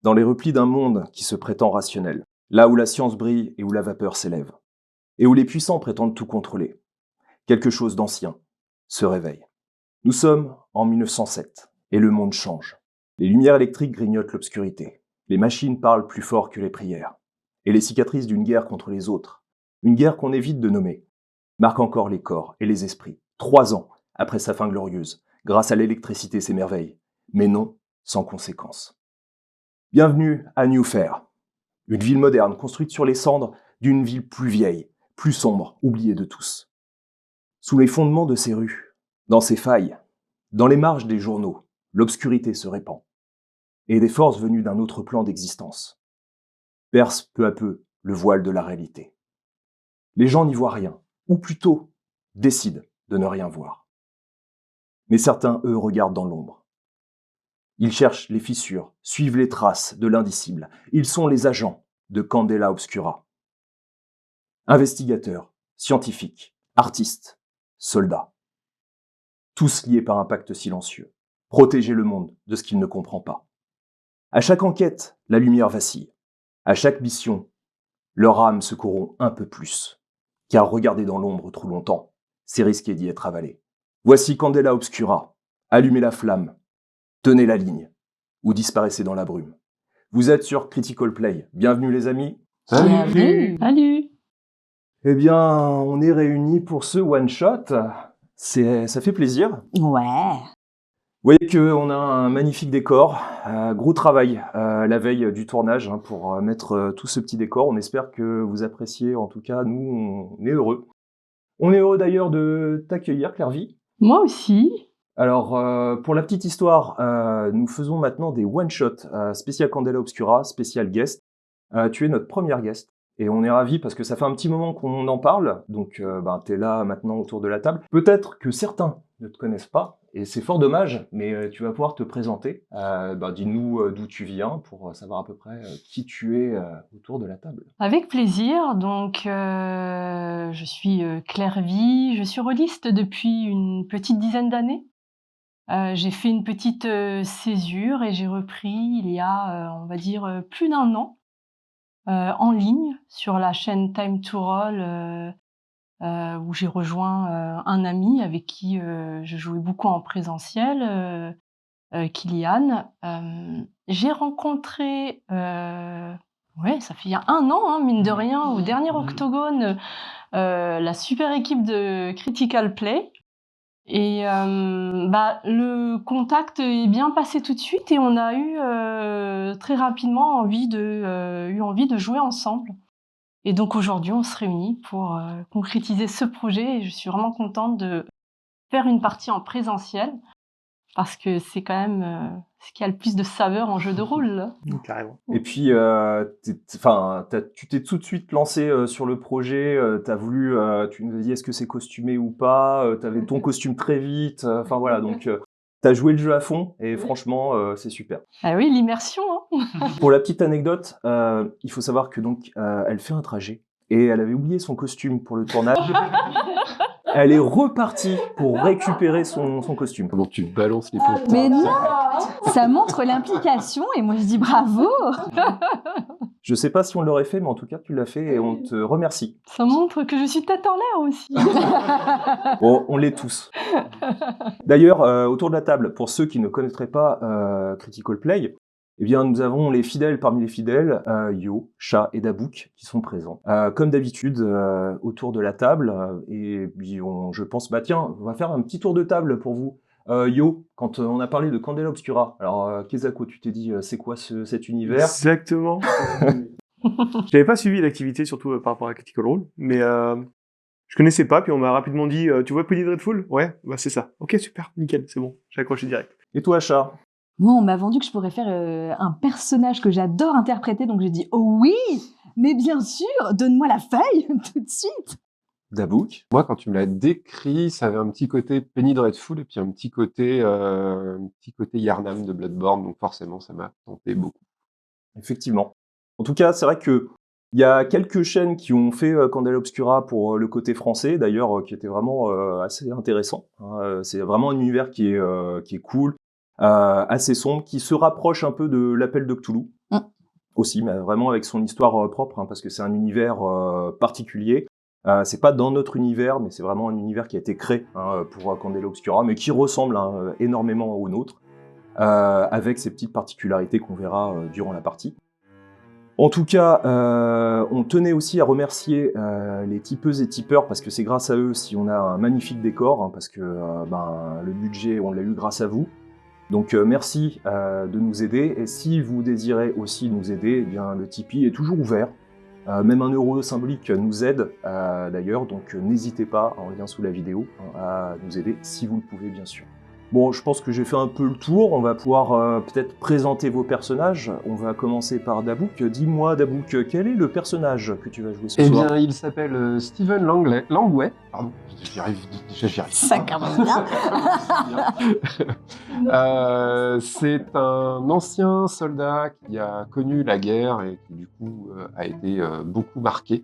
dans les replis d'un monde qui se prétend rationnel, là où la science brille et où la vapeur s'élève, et où les puissants prétendent tout contrôler. Quelque chose d'ancien se réveille. Nous sommes en 1907, et le monde change. Les lumières électriques grignotent l'obscurité. Les machines parlent plus fort que les prières. Et les cicatrices d'une guerre contre les autres, une guerre qu'on évite de nommer, marquent encore les corps et les esprits, 3 ans après sa fin glorieuse, grâce à l'électricité s'émerveille, mais non sans conséquence. Bienvenue à New Fair, une ville moderne construite sur les cendres d'une ville plus vieille, plus sombre, oubliée de tous. Sous les fondements de ces rues, dans ces failles, dans les marges des journaux, l'obscurité se répand, et des forces venues d'un autre plan d'existence percent peu à peu le voile de la réalité. Les gens n'y voient rien, ou plutôt décident de ne rien voir. Mais certains, eux, regardent dans l'ombre. Ils cherchent les fissures, suivent les traces de l'indicible. Ils sont les agents de Candela Obscura. Investigateurs, scientifiques, artistes, soldats. Tous liés par un pacte silencieux. Protéger le monde de ce qu'il ne comprend pas. À chaque enquête, la lumière vacille. À chaque mission, leur âme se corrompt un peu plus. Car regarder dans l'ombre trop longtemps, c'est risquer d'y être avalé. Voici Candela Obscura. Allumez la flamme. Tenez la ligne. Ou disparaissez dans la brume. Vous êtes sur Critical Play. Bienvenue les amis. Salut. Salut. Eh bien, on est réunis pour ce one-shot. Ça fait plaisir. Ouais. Vous voyez qu'on a un magnifique décor, gros travail la veille du tournage pour mettre tout ce petit décor. On espère que vous appréciez, en tout cas, nous, on est heureux. On est heureux d'ailleurs de t'accueillir, Clairvy. Moi aussi. Alors, pour la petite histoire, nous faisons maintenant des one-shots spécial Candela Obscura, spécial guest. Tu es notre première guest. Et on est ravis parce que ça fait un petit moment qu'on en parle, donc tu es là maintenant autour de la table. Peut-être que certains ne te connaissent pas, et c'est fort dommage, mais tu vas pouvoir te présenter. Dis-nous d'où tu viens pour savoir à peu près qui tu es autour de la table. Avec plaisir. Donc, je suis Clairvy. Je suis rôliste depuis une petite dizaine d'années. J'ai fait une petite césure et j'ai repris il y a, on va dire, plus d'1 an. En ligne sur la chaîne Time to Roll où j'ai rejoint un ami avec qui je jouais beaucoup en présentiel, Kylian. J'ai rencontré, ça fait il y a 1 an, hein, mine de rien, au dernier Octogone, la super équipe de Critical Play. Et le contact est bien passé tout de suite et on a eu très rapidement envie de jouer ensemble. Et donc aujourd'hui, on se réunit pour concrétiser ce projet et je suis vraiment contente de faire une partie en présentiel parce que c'est quand même ce qui a le plus de saveur en jeu de rôle, là. Carrément. Et puis, tu t'es tout de suite lancé sur le projet, t'as voulu, tu nous as dit est-ce que c'est costumé ou pas, t'avais ton costume très vite, voilà, donc t'as joué le jeu à fond et franchement, c'est super. Ah oui, l'immersion, hein. Pour la petite anecdote, il faut savoir que donc elle fait un trajet et elle avait oublié son costume pour le tournage. Elle est repartie pour récupérer son costume. Comment tu balances les potes? Mais non, ça montre l'implication et moi je dis bravo. Je sais pas si on l'aurait fait, mais en tout cas tu l'as fait et on te remercie. Ça montre que je suis tête en l'air aussi. Bon, on l'est tous. D'ailleurs, autour de la table, pour ceux qui ne connaîtraient pas Critical Play, eh bien, nous avons les fidèles parmi les fidèles, Yo, Chat et Dabouk, qui sont présents. Comme d'habitude, autour de la table, et puis je pense, tiens, on va faire un petit tour de table pour vous. Yo, quand on a parlé de Candela Obscura, alors Kezako, tu t'es dit, c'est quoi cet univers? Exactement. J'avais pas suivi l'activité, surtout par rapport à Critical Role, mais je connaissais pas, puis on m'a rapidement dit, tu vois Penny Dreadful? Ouais, c'est ça. Ok, super, nickel, c'est bon, j'ai accroché direct. Et toi, Chat? Moi, on m'a vendu que je pourrais faire un personnage que j'adore interpréter, donc j'ai dit oh oui, mais bien sûr, donne-moi la feuille tout de suite. Dabouk? Moi, quand tu me l'as décrit, ça avait un petit côté Penny Dreadful et puis un petit côté Yarnam de Bloodborne, donc forcément, ça m'a tenté beaucoup. Effectivement. En tout cas, c'est vrai que il y a quelques chaînes qui ont fait Candela Obscura pour le côté français, d'ailleurs, qui était vraiment assez intéressant. C'est vraiment un univers qui est cool, assez sombre, qui se rapproche un peu de l'appel de Cthulhu. aussi, mais vraiment avec son histoire propre, hein, parce que c'est un univers particulier. C'est pas dans notre univers, mais c'est vraiment un univers qui a été créé pour Candela Obscura, mais qui ressemble énormément au nôtre, avec ces petites particularités qu'on verra durant la partie. En tout cas, on tenait aussi à remercier les tipeuses et tipeurs, parce que c'est grâce à eux si on a un magnifique décor, hein, parce que le budget, on l'a eu grâce à vous. Donc merci de nous aider, et si vous désirez aussi nous aider, eh bien, le Tipeee est toujours ouvert. Même 1 euro symbolique nous aide d'ailleurs, donc n'hésitez pas, en lien sous la vidéo, à nous aider si vous le pouvez bien sûr. Bon, je pense que j'ai fait un peu le tour, on va pouvoir peut-être présenter vos personnages. On va commencer par Dabouk. Dis-moi Dabouk, quel est le personnage que tu vas jouer ce soir? bien, il s'appelle Stephen Langway. Pardon, j'y arrive. Ça commence bien. C'est un ancien soldat qui a connu la guerre et qui du coup a été beaucoup marqué.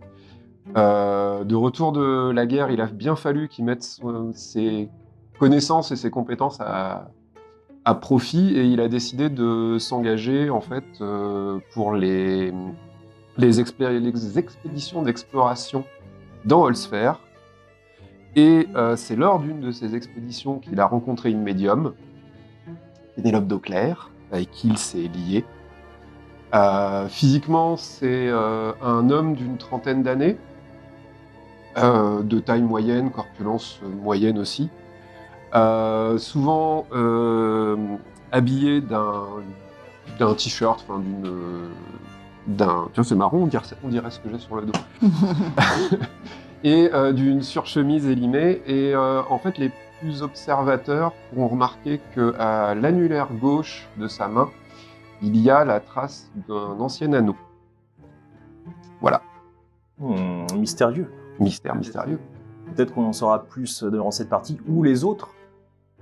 De retour de la guerre, il a bien fallu qu'il mette ses connaissances et ses compétences à profit, et il a décidé de s'engager en fait pour les expéditions d'exploration dans Holsphère. Et c'est lors d'une de ces expéditions qu'il a rencontré une médium, Pénélope d'Auclair, avec qui il s'est lié. Physiquement, c'est un homme d'une 30aine d'années, de taille moyenne, corpulence moyenne aussi, souvent habillé d'un t-shirt, enfin tiens, c'est marrant, on dirait ce que j'ai sur le dos. Et d'une surchemise élimée. Et en fait, les plus observateurs pourront remarquer qu'à l'annulaire gauche de sa main, il y a la trace d'un ancien anneau. Voilà. Mystérieux. Mystérieux. Peut-être qu'on en saura plus durant cette partie, ou les autres,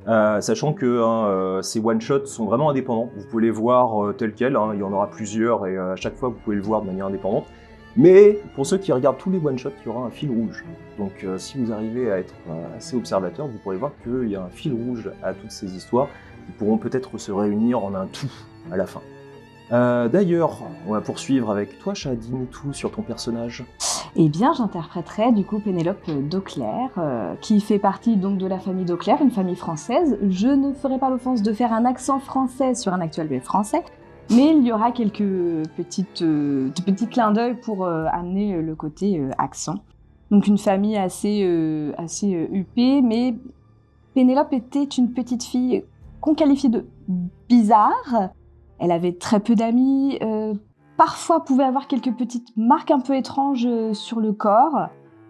sachant que ces one-shots sont vraiment indépendants. Vous pouvez les voir tels quels, il y en aura plusieurs, et à chaque fois vous pouvez le voir de manière indépendante. Mais pour ceux qui regardent tous les one-shots, il y aura un fil rouge. Donc si vous arrivez à être assez observateur, vous pourrez voir qu'il y a un fil rouge à toutes ces histoires, qui pourront peut-être se réunir en un tout à la fin. D'ailleurs, on va poursuivre avec toi, Chat, dis-nous tout sur ton personnage. Eh bien, j'interpréterai du coup Pénélope d'Auclair, qui fait partie donc de la famille d'Auclair, une famille française. Je ne ferai pas l'offense de faire un accent français sur un actuel français, mais il y aura quelques petits clins d'œil pour amener le côté accent. Donc une famille assez huppée, mais Pénélope était une petite fille qu'on qualifie de bizarre. Elle avait très peu d'amis, parfois pouvait avoir quelques petites marques un peu étranges sur le corps.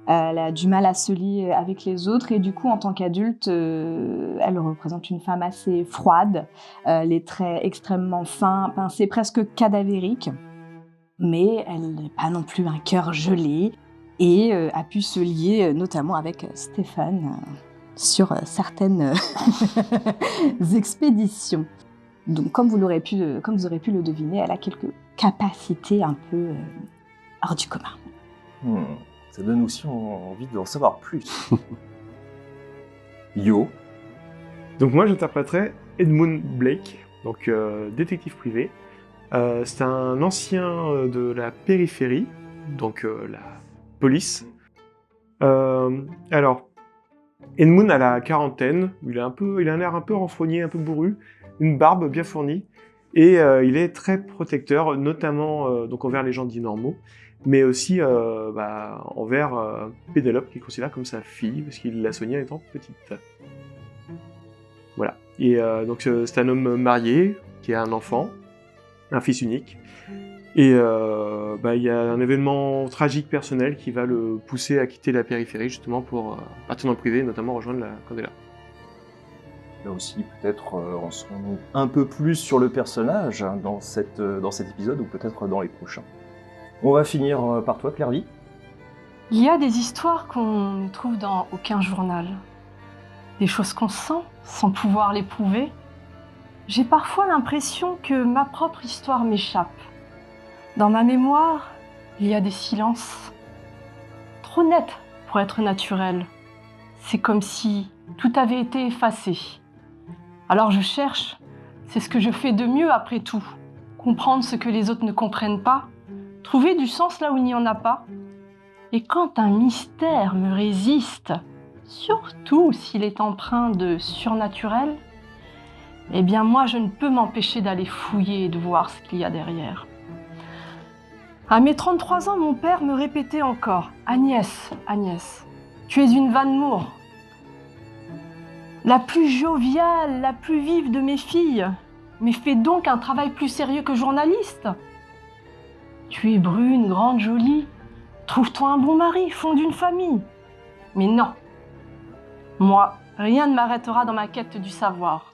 Elle a du mal à se lier avec les autres, et du coup, en tant qu'adulte, elle représente une femme assez froide, les traits extrêmement fins, pincés, presque cadavériques. Mais elle n'est pas non plus un cœur gelé, et a pu se lier notamment avec Stéphane sur certaines expéditions. Donc, comme vous aurez pu le deviner, elle a quelques capacités un peu hors du commun. Ça donne aussi envie d'en savoir plus. Yo. Donc moi j'interpréterai Edmund Blake, donc détective privé. C'est un ancien de la périphérie, donc la police. Alors, Edmund a la quarantaine, il a un air un peu renfrogné, un peu bourru, une barbe bien fournie, et il est très protecteur, notamment donc envers les gens dits normaux, mais aussi envers Pénélope, qu'il considère comme sa fille, parce qu'il l'a soignée étant petite. Voilà. Et donc c'est un homme marié, qui a un enfant, un fils unique, et il y a un événement tragique personnel qui va le pousser à quitter la périphérie, justement pour partir dans le privé, et notamment rejoindre la Candela. Là aussi, peut-être en saurons un peu plus sur le personnage dans cet épisode, ou peut-être dans les prochains. On va finir par toi, Clairvy. Il y a des histoires qu'on ne trouve dans aucun journal. Des choses qu'on sent sans pouvoir les prouver. J'ai parfois l'impression que ma propre histoire m'échappe. Dans ma mémoire, il y a des silences. Trop nets pour être naturels. C'est comme si tout avait été effacé. Alors je cherche, c'est ce que je fais de mieux après tout. comprendre ce que les autres ne comprennent pas, trouver du sens là où il n'y en a pas. Et quand un mystère me résiste, surtout s'il est empreint de surnaturel, eh bien moi je ne peux m'empêcher d'aller fouiller et de voir ce qu'il y a derrière. À mes 33 ans, mon père me répétait encore « Agnès, Agnès, tu es une Van Moore, la plus joviale, la plus vive de mes filles, mais fais donc un travail plus sérieux que journaliste. Tu es brune, grande, jolie, trouve-toi un bon mari, fonde une famille. Mais non, moi, rien ne m'arrêtera dans ma quête du savoir.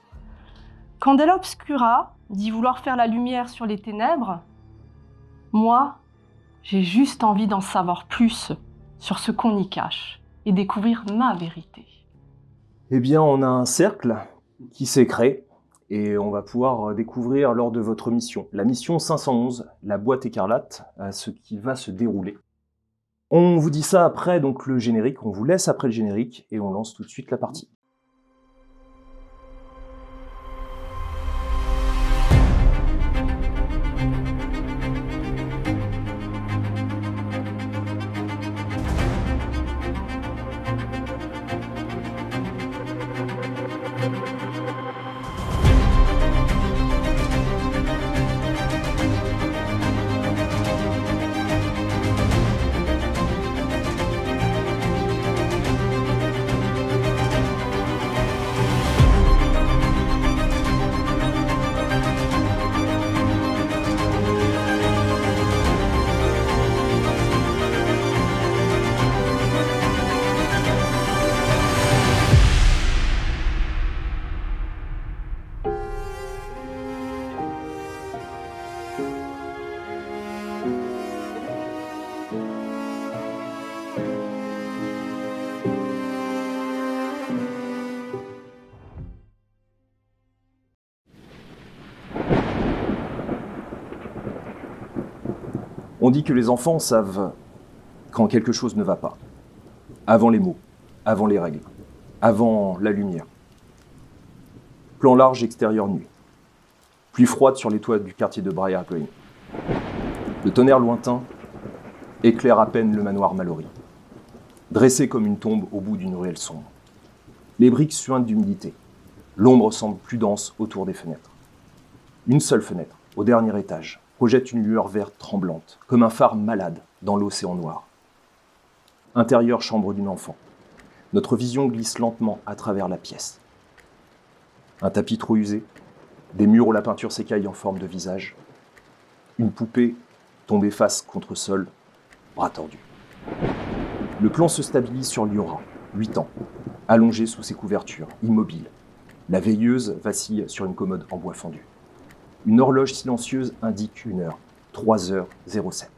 Candela Obscura dit vouloir faire la lumière sur les ténèbres. Moi, j'ai juste envie d'en savoir plus sur ce qu'on y cache et découvrir ma vérité. Eh bien, on a un cercle qui s'est créé et on va pouvoir découvrir lors de votre mission, la mission 511, la boîte écarlate, ce qui va se dérouler. On vous dit ça après donc le générique, on vous laisse après le générique et on lance tout de suite la partie. On dit que les enfants savent quand quelque chose ne va pas. Avant les mots, avant les règles, avant la lumière. Plan large, extérieur nuit. Pluie froide sur les toits du quartier de Briar Green. Le tonnerre lointain éclaire à peine le manoir Mallory, dressé comme une tombe au bout d'une ruelle sombre. Les briques suintent d'humidité. L'ombre semble plus dense autour des fenêtres. Une seule fenêtre, au dernier étage, projette une lueur verte tremblante, comme un phare malade dans l'océan noir. Intérieure chambre d'une enfant. Notre vision glisse lentement à travers la pièce. Un tapis trop usé, des murs où la peinture s'écaille en forme de visage, une poupée tombée face contre sol, bras tordus. Le plan se stabilise sur Liora, 8 ans, allongée sous ses couvertures, immobile. La veilleuse vacille sur une commode en bois fendu. Une horloge silencieuse indique une heure, 3h07.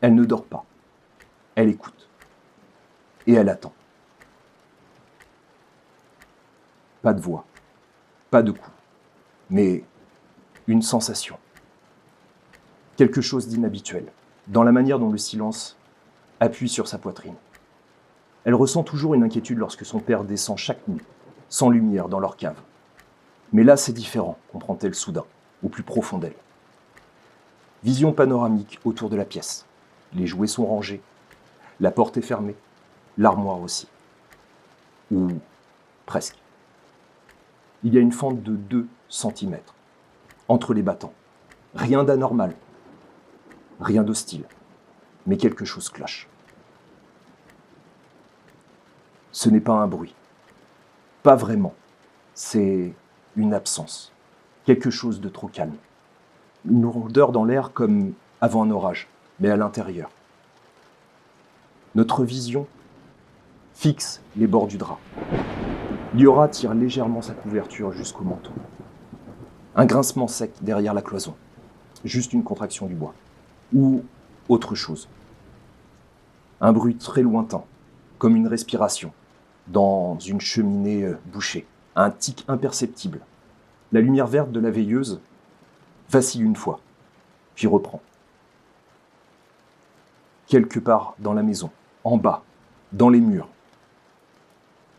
Elle ne dort pas. Elle écoute. Et elle attend. Pas de voix, pas de coup, mais une sensation. Quelque chose d'inhabituel, dans la manière dont le silence appuie sur sa poitrine. Elle ressent toujours une inquiétude lorsque son père descend chaque nuit, sans lumière dans leur cave. Mais là, c'est différent, comprend-elle soudain, au plus profond d'elle. Vision panoramique autour de la pièce. Les jouets sont rangés. La porte est fermée. L'armoire aussi. Ou presque. Il y a une fente de 2 cm entre les battants. Rien d'anormal. Rien d'hostile. Mais quelque chose cloche. Ce n'est pas un bruit. Pas vraiment. C'est une absence. Quelque chose de trop calme. Une rondeur dans l'air comme avant un orage, mais à l'intérieur. Notre vision fixe les bords du drap. Liora tire légèrement sa couverture jusqu'au menton. Un grincement sec derrière la cloison. Juste une contraction du bois. Ou autre chose. Un bruit très lointain, comme une respiration, dans une cheminée bouchée. Un tic imperceptible. La lumière verte de la veilleuse vacille une fois, puis reprend. Quelque part dans la maison, en bas, dans les murs.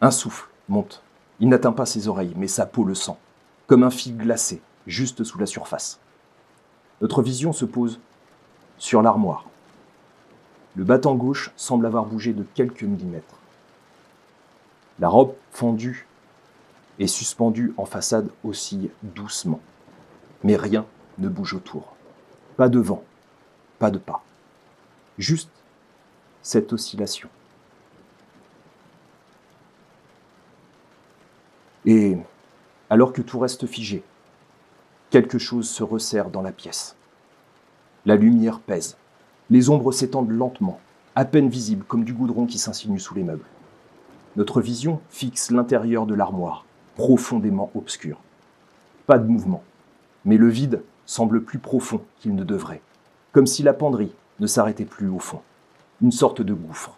Un souffle monte. Il n'atteint pas ses oreilles, mais sa peau le sent, comme un fil glacé, juste sous la surface. Notre vision se pose sur l'armoire. Le battant gauche semble avoir bougé de quelques millimètres. La robe fendue et suspendue en façade oscille doucement. Mais rien ne bouge autour. Pas de vent, pas de pas. Juste cette oscillation. Et alors que tout reste figé, quelque chose se resserre dans la pièce. La lumière pèse. Les ombres s'étendent lentement, à peine visibles comme du goudron qui s'insinue sous les meubles. Notre vision fixe l'intérieur de l'armoire, profondément obscur. Pas de mouvement, mais le vide semble plus profond qu'il ne devrait, comme si la penderie ne s'arrêtait plus au fond. Une sorte de gouffre,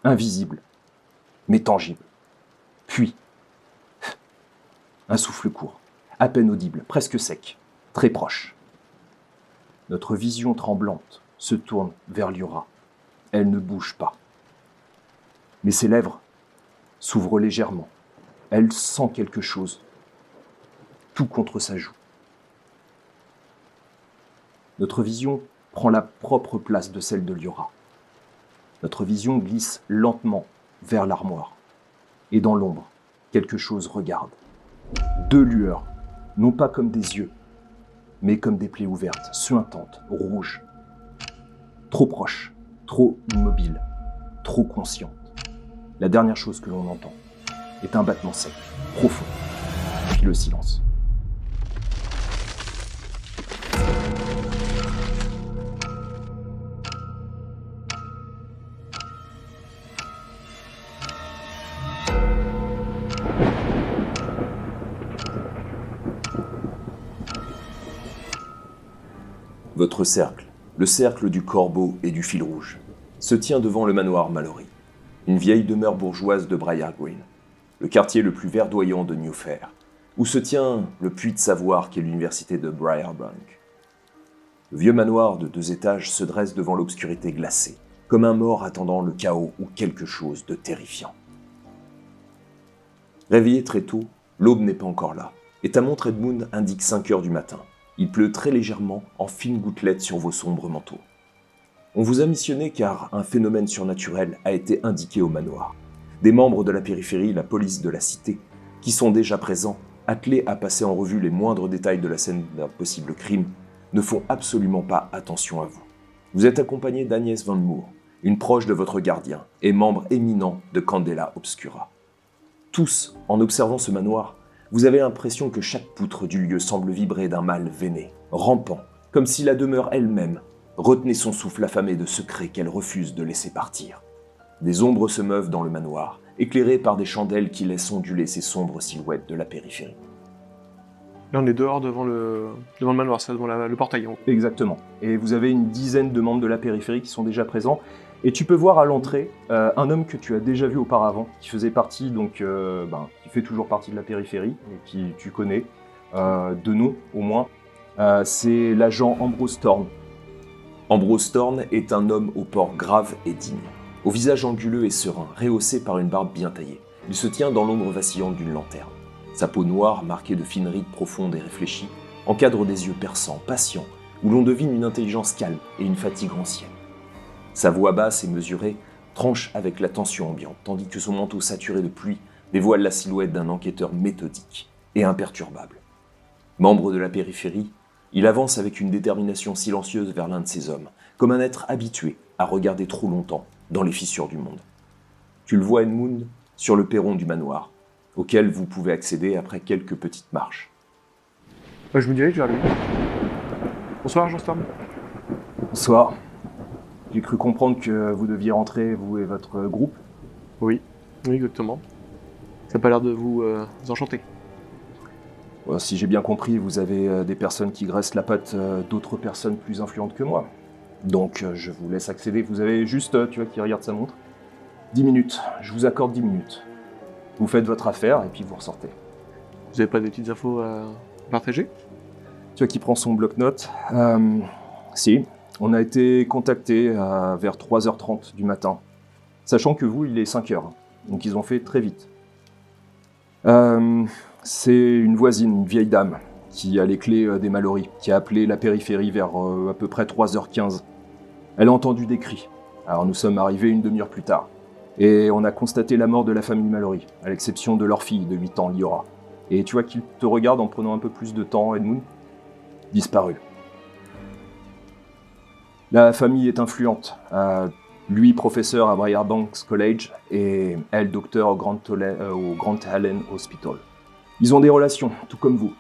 invisible, mais tangible. Puis, un souffle court, à peine audible, presque sec, très proche. Notre vision tremblante se tourne vers Liora. Elle ne bouge pas. Mais ses lèvres s'ouvrent légèrement. Elle sent quelque chose, tout contre sa joue. Notre vision prend la propre place de celle de Liora. Notre vision glisse lentement vers l'armoire. Et dans l'ombre, quelque chose regarde. Deux lueurs, non pas comme des yeux, mais comme des plaies ouvertes, suintantes, rouges. Trop proches, trop immobiles, trop conscientes. La dernière chose que l'on entend est un battement sec, profond, puis le silence. Votre cercle, le cercle du corbeau et du fil rouge, se tient devant le manoir Mallory, une vieille demeure bourgeoise de Briar Green, le quartier le plus verdoyant de New Fair, où se tient le puits de savoir qu'est l'université de Briarbrunk. Le vieux manoir de 2 étages se dresse devant l'obscurité glacée, comme un mort attendant le chaos ou quelque chose de terrifiant. Réveillé très tôt, l'aube n'est pas encore là, et ta montre Edmund indique 5 heures du matin. Il pleut très légèrement en fines gouttelettes sur vos sombres manteaux. On vous a missionné car un phénomène surnaturel a été indiqué au manoir. Des membres de la périphérie, la police de la cité, qui sont déjà présents, attelés à passer en revue les moindres détails de la scène d'un possible crime, ne font absolument pas attention à vous. Vous êtes accompagné d'Agnès Van Moor, une proche de votre gardien et membre éminent de Candela Obscura. Tous, en observant ce manoir, vous avez l'impression que chaque poutre du lieu semble vibrer d'un mal veiné, rampant, comme si la demeure elle-même retenait son souffle affamé de secrets qu'elle refuse de laisser partir. Des ombres se meuvent dans le manoir, éclairées par des chandelles qui laissent onduler ces sombres silhouettes de la périphérie. Là, on est dehors devant le manoir, ça, devant le portail. Exactement. Et vous avez une dizaine de membres de la périphérie qui sont déjà présents. Et tu peux voir à l'entrée un homme que tu as déjà vu auparavant, qui faisait partie, qui fait toujours partie de la périphérie, et qui tu connais, de nom au moins. C'est l'agent Ambrose Thorne. Ambrose Thorne est un homme au port grave et digne, au visage anguleux et serein, rehaussé par une barbe bien taillée. Il se tient dans l'ombre vacillante d'une lanterne. Sa peau noire, marquée de fines rides profondes et réfléchies, encadre des yeux perçants, patients, où l'on devine une intelligence calme et une fatigue ancienne. Sa voix basse et mesurée tranche avec la tension ambiante, tandis que son manteau saturé de pluie dévoile la silhouette d'un enquêteur méthodique et imperturbable. Membre de la périphérie, il avance avec une détermination silencieuse vers l'un de ses hommes, comme un être habitué à regarder trop longtemps dans les fissures du monde. Tu le vois, Edmund, sur le perron du manoir, auquel vous pouvez accéder après quelques petites marches. Je me dirige vers lui. Bonsoir, agent Storm. Bonsoir. J'ai cru comprendre que vous deviez rentrer, vous et votre groupe. Oui, exactement. Ça n'a pas l'air de vous enchanter. Si j'ai bien compris, vous avez des personnes qui graissent la patte d'autres personnes plus influentes que moi. Donc je vous laisse accéder. Vous avez juste, tu vois, qui regarde sa montre. 10 minutes. Je vous accorde 10 minutes. Vous faites votre affaire et puis vous ressortez. Vous n'avez pas des petites infos à partager? Tu vois qui prend son bloc-notes. Si, on a été contacté vers 3h30 du matin. Sachant que vous, il est 5h. Donc ils ont fait très vite. C'est une voisine, une vieille dame, qui a les clés des Mallory, qui a appelé la périphérie vers à peu près 3h15. Elle a entendu des cris. Alors nous sommes arrivés une demi-heure plus tard. Et on a constaté la mort de la famille Mallory, à l'exception de leur fille de 8 ans, Liora. Et tu vois qu'il te regarde en prenant un peu plus de temps, Edmund. Disparu. La famille est influente. Lui, professeur à Briarbanks College, et elle, docteur au Grand Allen Hospital. Ils ont des relations, tout comme vous.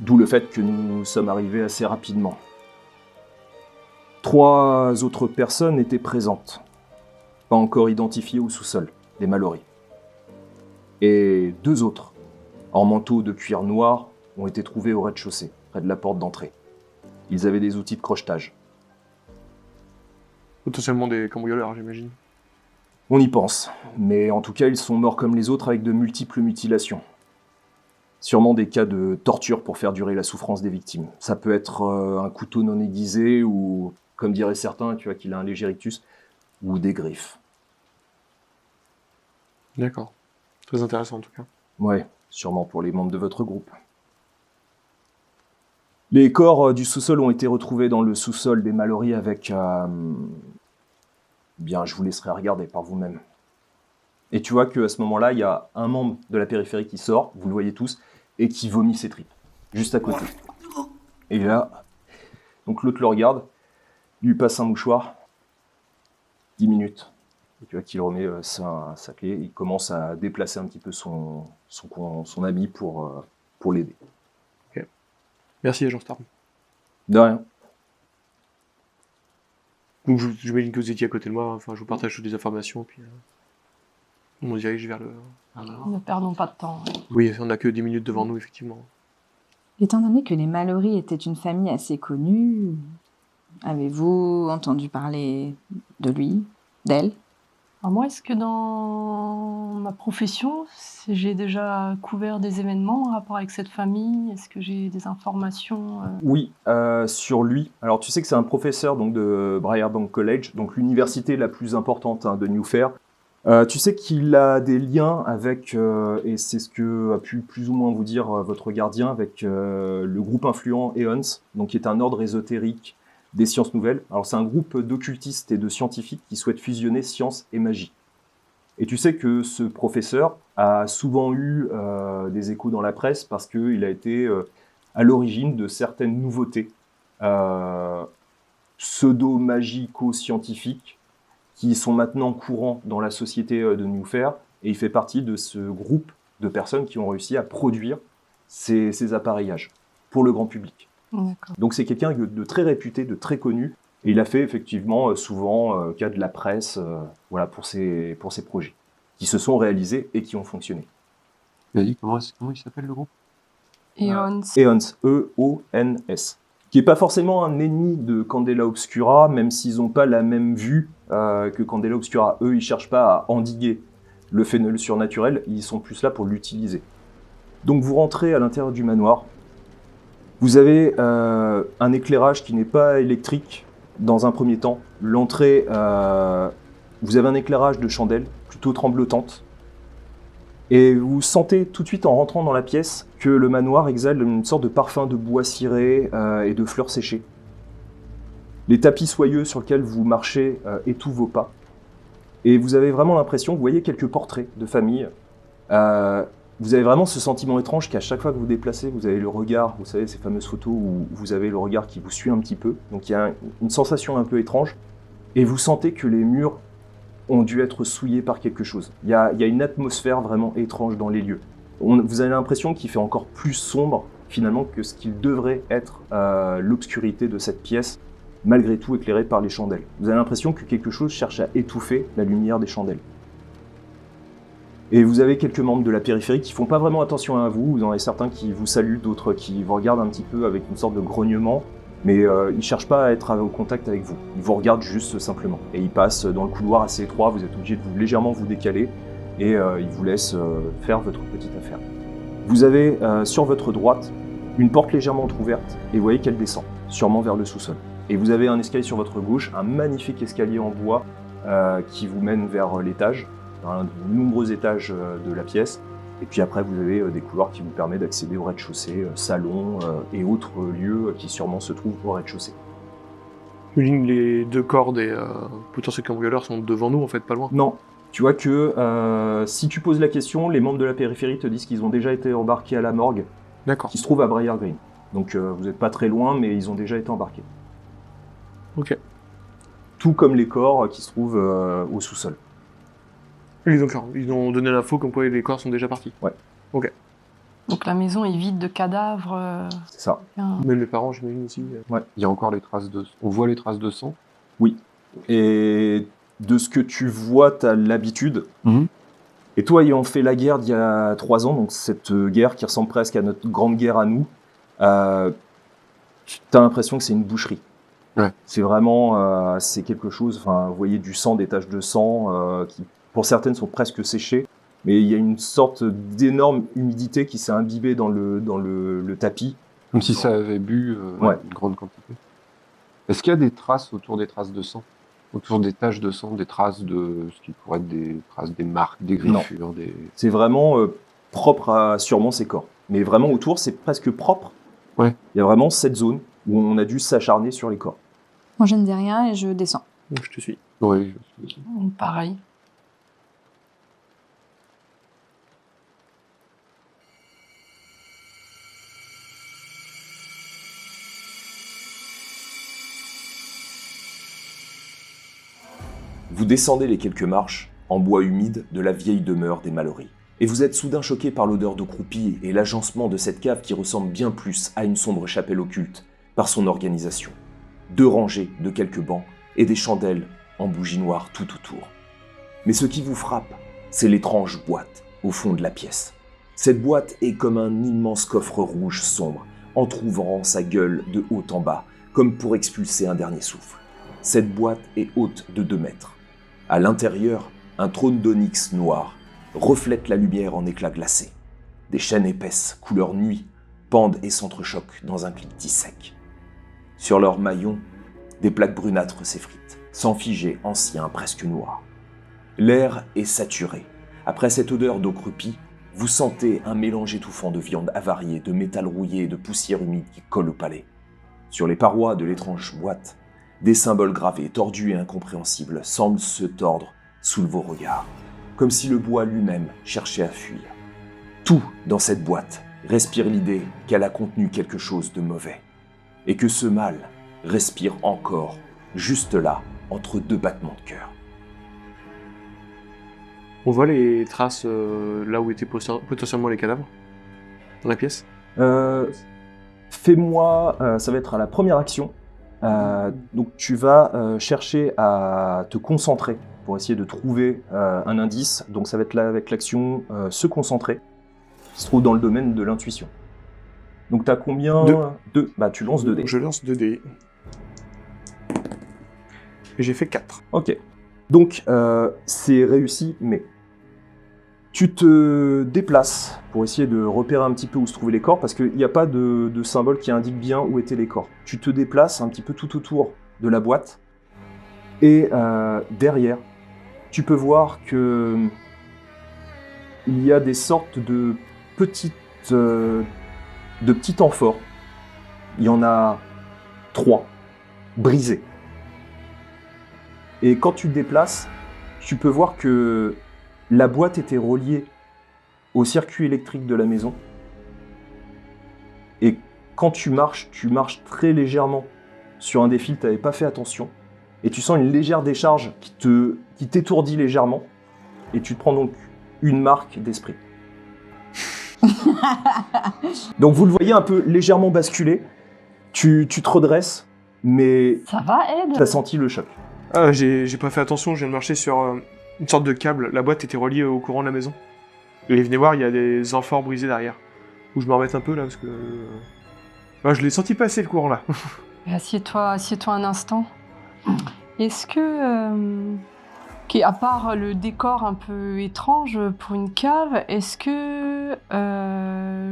D'où le fait que nous sommes arrivés assez rapidement. 3 autres personnes étaient présentes, pas encore identifiées au sous-sol, les Mallory. Et 2 autres, en manteau de cuir noir, ont été trouvés au rez-de-chaussée, près de la porte d'entrée. Ils avaient des outils de crochetage. Potentiellement des cambrioleurs, j'imagine. On y pense, mais en tout cas, ils sont morts comme les autres avec de multiples mutilations. Sûrement des cas de torture pour faire durer la souffrance des victimes. Ça peut être un couteau non aiguisé ou, comme diraient certains, tu vois qu'il a un léger rictus, ou des griffes. D'accord. Très intéressant en tout cas. Ouais, sûrement pour les membres de votre groupe. Les corps du sous-sol ont été retrouvés dans le sous-sol des Mallory avec... Bien, je vous laisserai regarder par vous-même. Et tu vois qu'à ce moment-là, il y a un membre de la périphérie qui sort, vous le voyez tous, et qui vomit ses tripes, juste à côté. Et là, donc l'autre le regarde, lui passe un mouchoir, 10 minutes. Et tu vois qu'il remet sa clé, il commence à déplacer un petit peu son habit pour l'aider. Ok. Merci, agent Storm. De rien. Donc j'imagine que vous étiez à côté de moi, enfin je vous partage toutes les informations, puis on se dirige vers le... Ne perdons pas de temps. Oui, on n'a que 10 minutes devant nous, effectivement. Étant donné que les Mallory étaient une famille assez connue, avez-vous entendu parler de lui, d'elle? Alors moi, est-ce que dans ma profession, j'ai déjà couvert des événements en rapport avec cette famille? Est-ce que j'ai des informations Oui, sur lui. Alors tu sais que c'est un professeur donc, de Briarbank College, donc l'université la plus importante de New Fair. Tu sais qu'il a des liens avec, et c'est ce que a pu plus ou moins vous dire votre gardien, avec le groupe influent Eons, donc qui est un ordre ésotérique des sciences nouvelles. Alors c'est un groupe d'occultistes et de scientifiques qui souhaitent fusionner science et magie. Et tu sais que ce professeur a souvent eu des échos dans la presse parce qu'il a été à l'origine de certaines nouveautés pseudo-magico-scientifiques qui sont maintenant courants dans la société de New Fair, et il fait partie de ce groupe de personnes qui ont réussi à produire ces appareillages pour le grand public. D'accord. Donc c'est quelqu'un de très réputé, de très connu, et il a fait effectivement souvent cas de la presse voilà, pour ses projets, qui se sont réalisés et qui ont fonctionné. Comment il s'appelle le groupe? Eons. Eons, E-O-N-S, qui n'est pas forcément un ennemi de Candela Obscura, même s'ils n'ont pas la même vue que Candela Obscura. Eux, ils ne cherchent pas à endiguer le phénomène surnaturel, ils sont plus là pour l'utiliser. Donc vous rentrez à l'intérieur du manoir. Vous avez un éclairage qui n'est pas électrique dans un premier temps. L'entrée, vous avez un éclairage de chandelle, plutôt tremblotante. Et vous sentez tout de suite en rentrant dans la pièce que le manoir exhale une sorte de parfum de bois ciré et de fleurs séchées. Les tapis soyeux sur lesquels vous marchez étouffent vos pas. Et vous avez vraiment l'impression, vous voyez quelques portraits de famille. Vous avez vraiment ce sentiment étrange qu'à chaque fois que vous vous déplacez, vous avez le regard, vous savez, ces fameuses photos où vous avez le regard qui vous suit un petit peu. Donc il y a une sensation un peu étrange. Et vous sentez que les murs ont dû être souillés par quelque chose. Il y a une atmosphère vraiment étrange dans les lieux. Vous avez l'impression qu'il fait encore plus sombre, finalement, que ce qu'il devrait être l'obscurité de cette pièce, malgré tout éclairée par les chandelles. Vous avez l'impression que quelque chose cherche à étouffer la lumière des chandelles. Et vous avez quelques membres de la périphérie qui font pas vraiment attention à vous. Vous en avez certains qui vous saluent, d'autres qui vous regardent un petit peu avec une sorte de grognement. Mais ils cherchent pas à être au contact avec vous. Ils vous regardent juste simplement. Et ils passent dans le couloir assez étroit, vous êtes obligé de vous légèrement vous décaler. Et ils vous laissent faire votre petite affaire. Vous avez sur votre droite une porte légèrement entrouverte. Et vous voyez qu'elle descend, sûrement vers le sous-sol. Et vous avez un escalier sur votre gauche, un magnifique escalier en bois qui vous mène vers l'étage. Un des nombreux étages de la pièce. Et puis après, vous avez des couloirs qui vous permettent d'accéder au rez-de-chaussée, salon et autres lieux qui sûrement se trouvent au rez-de-chaussée. Les 2 corps des potentiels cambrioleurs sont devant nous, en fait, pas loin. Non, tu vois que si tu poses la question, les membres de la périphérie te disent qu'ils ont déjà été embarqués à la morgue, D'accord. qui se trouve à Briar Green. Donc vous n'êtes pas très loin, mais ils ont déjà été embarqués. Ok. Tout comme les corps qui se trouvent au sous-sol. Et donc, ils ont donné l'info comme quoi les corps sont déjà partis. Ouais. Ok. Donc la maison est vide de cadavres. C'est ça. Même les parents, j'imagine aussi. Il y a encore les traces de... On voit les traces de sang. Oui. Et de ce que tu vois, tu as l'habitude. Mhm. Et toi, ayant fait la guerre d'il y a 3 ans, donc cette guerre qui ressemble presque à notre grande guerre à nous, tu as l'impression que c'est une boucherie. Ouais. C'est vraiment, c'est quelque chose, enfin, vous voyez du sang, des taches de sang, qui pour certaines sont presque séchées, mais il y a une sorte d'énorme humidité qui s'est imbibée dans le tapis. Comme si ça avait bu Ouais. une grande quantité. Est-ce qu'il y a des traces autour des traces de sang? Autour des taches de sang, des traces de ce qui pourrait être des traces, des marques, des griffures, des... C'est vraiment propre à sûrement ces corps. Mais vraiment autour, c'est presque propre. Ouais. Il y a vraiment cette zone où on a dû s'acharner sur les corps. Moi, je ne dis rien et je descends. Donc, je te suis. Oui, Pareil. Vous descendez les quelques marches, en bois humide de la vieille demeure des Mallory. Et vous êtes soudain choqué par l'odeur de croupie et l'agencement de cette cave qui ressemble bien plus à une sombre chapelle occulte par son organisation. 2 rangées de quelques bancs et des chandelles en bougies noires tout autour. Mais ce qui vous frappe, c'est l'étrange boîte au fond de la pièce. Cette boîte est comme un immense coffre rouge sombre, entr'ouvrant sa gueule de haut en bas, comme pour expulser un dernier souffle. Cette boîte est haute de 2 mètres. À l'intérieur, un trône d'onyx noir reflète la lumière en éclats glacés. Des chaînes épaisses, couleur nuit, pendent et s'entrechoquent dans un cliquetis sec. Sur leurs maillons, des plaques brunâtres s'effritent, sans figé ancien presque noir. L'air est saturé. Après cette odeur d'eau crupie, vous sentez un mélange étouffant de viande avariée, de métal rouillé et de poussière humide qui colle au palais. Sur les parois de l'étrange boîte, des symboles gravés, tordus et incompréhensibles, semblent se tordre sous vos regards, comme si le bois lui-même cherchait à fuir. Tout dans cette boîte respire l'idée qu'elle a contenu quelque chose de mauvais, et que ce mal respire encore, juste là, entre 2 battements de cœur. On voit les traces là où étaient potentiellement les cadavres? Dans la pièce? Fais-moi, ça va être à la première action. Donc tu vas chercher à te concentrer pour essayer de trouver un indice. Donc ça va être là avec l'action se concentrer, qui se trouve dans le domaine de l'intuition. Donc t'as combien? 2. Bah tu lances 2 dés. Je lance 2 dés. Et j'ai fait 4. Ok. Donc c'est réussi, mais tu te déplaces pour essayer de repérer un petit peu où se trouvaient les corps, parce qu'il n'y a pas de symbole qui indique bien où étaient les corps. Tu te déplaces un petit peu tout autour de la boîte, et derrière, tu peux voir que il y a des sortes de petits amphores. Il y en a 3, brisés. Et quand tu te déplaces, tu peux voir que la boîte était reliée au circuit électrique de la maison. Et quand tu marches très légèrement sur un des fils, tu n'avais pas fait attention. Et tu sens une légère décharge qui t'étourdit légèrement. Et tu te prends donc une marque d'esprit. Donc vous le voyez un peu légèrement basculer. Tu te redresses, mais Ça va, Ed? tu as senti le choc. Ah, j'ai pas fait attention, je viens de marcher sur une sorte de câble. La boîte était reliée au courant de la maison. Et venez voir, il y a des amphores brisés derrière. Faut que je me remette un peu là, parce que... je l'ai senti passer le courant là. Assieds-toi un instant. Est-ce que, à part le décor un peu étrange pour une cave, est-ce que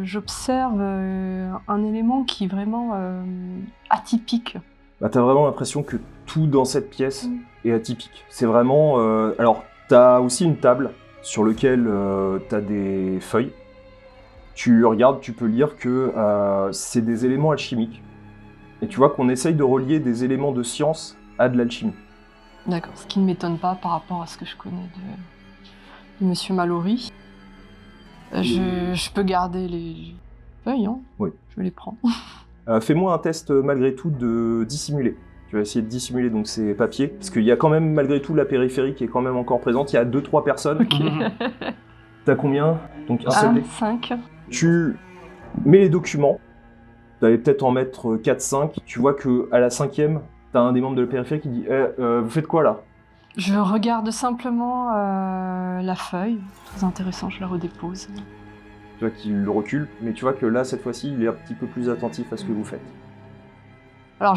j'observe un élément qui est vraiment atypique? Bah, t'as vraiment l'impression que tout dans cette pièce est atypique. C'est vraiment... Alors, t'as aussi une table sur laquelle t'as des feuilles Tu regardes, tu peux lire que c'est des éléments alchimiques. Et tu vois qu'on essaye de relier des éléments de science à de l'alchimie. D'accord, ce qui ne m'étonne pas par rapport à ce que je connais de Monsieur Mallory. Je peux garder les feuilles, hein. Oui. Je les prends. Fais-moi un test malgré tout de dissimuler. Tu vas essayer de dissimuler donc ces papiers, parce qu'il y a quand même malgré tout la périphérie qui est quand même encore présente. Il y a 2-3 personnes. Ok. T'as combien? Donc un seul dé. 5. Tu mets les documents. Tu allais peut-être en mettre 4-5. Tu vois qu'à la 5e, t'as un des membres de la périphérie qui dit vous faites quoi là? Je regarde simplement la feuille. Très intéressant, je la redépose. Tu vois qu'il le recule, mais tu vois que là, cette fois-ci, il est un petit peu plus attentif à ce que vous faites. Alors,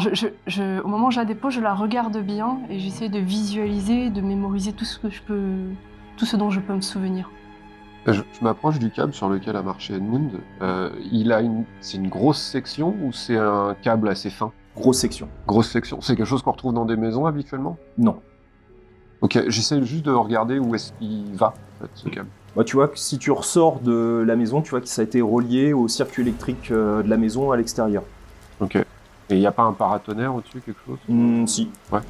au moment où je la dépose, je la regarde bien et j'essaie de visualiser, de mémoriser tout ce dont je peux me souvenir. Je m'approche du câble sur lequel a marché Edmund. C'est une grosse section ou c'est un câble assez fin? Grosse section. Grosse section. C'est quelque chose qu'on retrouve dans des maisons habituellement? Non. Ok, j'essaie juste de regarder où est-ce qu'il va, en fait, ce câble. Bah, tu vois que si tu ressors de la maison, tu vois que ça a été relié au circuit électrique de la maison à l'extérieur. Ok. Et il n'y a pas un paratonnerre au-dessus, quelque chose? Si. Ouais.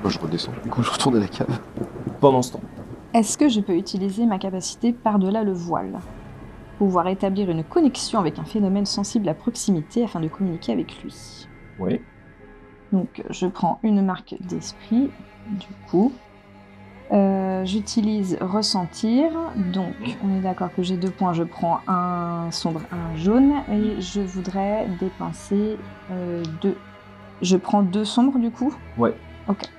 Moi, je redescends. Du coup, je retourne à la cave. Pendant ce temps. Est-ce que je peux utiliser ma capacité par-delà le voile? Pouvoir établir une connexion avec un phénomène sensible à proximité afin de communiquer avec lui. Oui. Donc je prends une marque d'esprit, du coup. J'utilise ressentir, donc on est d'accord que j'ai 2 points, je prends un sombre, un jaune, et je voudrais dépenser 2. Je prends 2 sombres du coup? Ouais. Ok.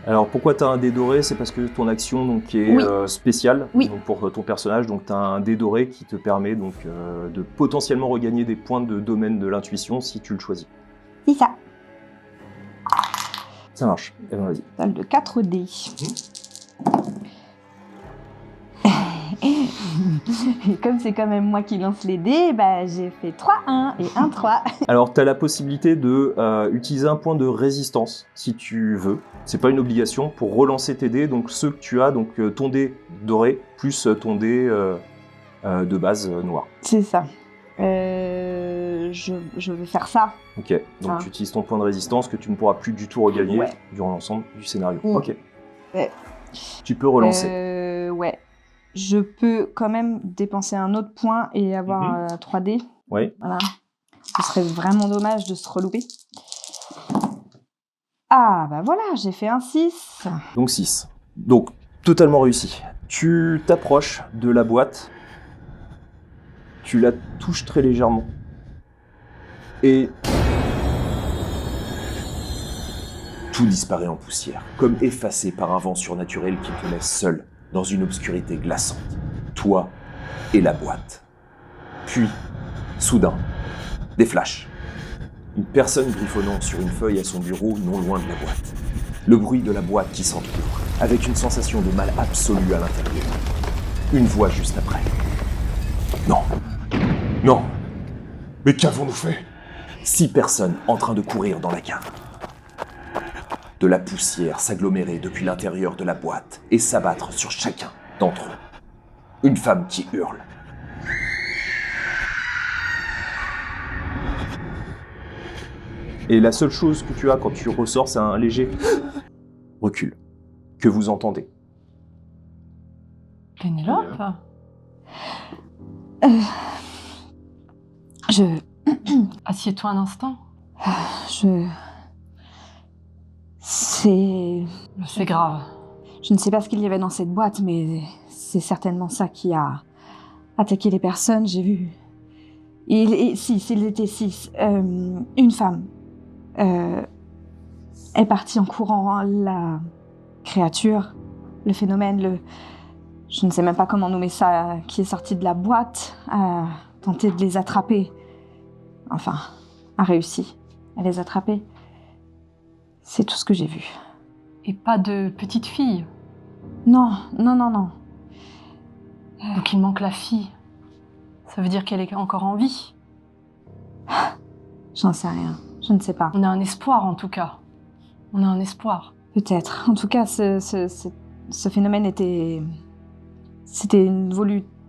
Alors pourquoi tu as un dé doré? C'est parce que ton action donc, est Oui. spéciale Oui. donc, pour ton personnage. Donc tu as un dé doré qui te permet donc, de potentiellement regagner des points de domaine de l'intuition si tu le choisis. C'est ça. Ça marche. Eh ben, vas-y. Total de 4 dés. Et comme c'est quand même moi qui lance les dés, bah, j'ai fait 3-1 et 1-3. Alors, tu as la possibilité de utiliser un point de résistance, si tu veux. C'est pas une obligation, pour relancer tes dés. Donc, ceux que tu as, donc ton dé doré, plus ton dé de base noir. C'est ça. Je vais faire ça. Ok, donc Ah. tu utilises ton point de résistance que tu ne pourras plus du tout regagner Ouais. durant l'ensemble du scénario. Mm. Ok. Ouais. Tu peux relancer. Ouais. Je peux quand même dépenser un autre point et avoir 3 dés. Oui. Voilà. Ce serait vraiment dommage de se relouper. Ah, bah voilà, j'ai fait un 6. Donc 6. Donc, totalement réussi. Tu t'approches de la boîte. Tu la touches très légèrement. Et tout disparaît en poussière, comme effacé par un vent surnaturel qui te laisse seul dans une obscurité glaçante. Toi et la boîte. Puis, soudain, des flashs. Une personne griffonnant sur une feuille à son bureau non loin de la boîte. Le bruit de la boîte qui s'entoure, avec une sensation de mal absolu à l'intérieur. Une voix juste après. Non. Non. Mais qu'avons-nous fait? 6 personnes en train de courir dans la cave. De la poussière s'agglomérer depuis l'intérieur de la boîte et s'abattre sur chacun d'entre eux. Une femme qui hurle. Et la seule chose que tu as quand tu ressors, c'est un léger recul que vous entendez. Pénélope? Assieds-toi un instant. C'est grave. Je ne sais pas ce qu'il y avait dans cette boîte, mais c'est certainement ça qui a attaqué les personnes, j'ai vu. S'ils étaient 6. Une femme est partie en courant. La créature, le phénomène, je ne sais même pas comment nommer ça, qui est sorti de la boîte, a tenté de les attraper. Enfin, a réussi à les attraper. C'est tout ce que j'ai vu. Et pas de petite fille. Non. Donc il manque la fille. Ça veut dire qu'elle est encore en vie. J'en sais rien. Je ne sais pas. On a un espoir en tout cas. On a un espoir. Peut-être. En tout cas, ce phénomène c'était une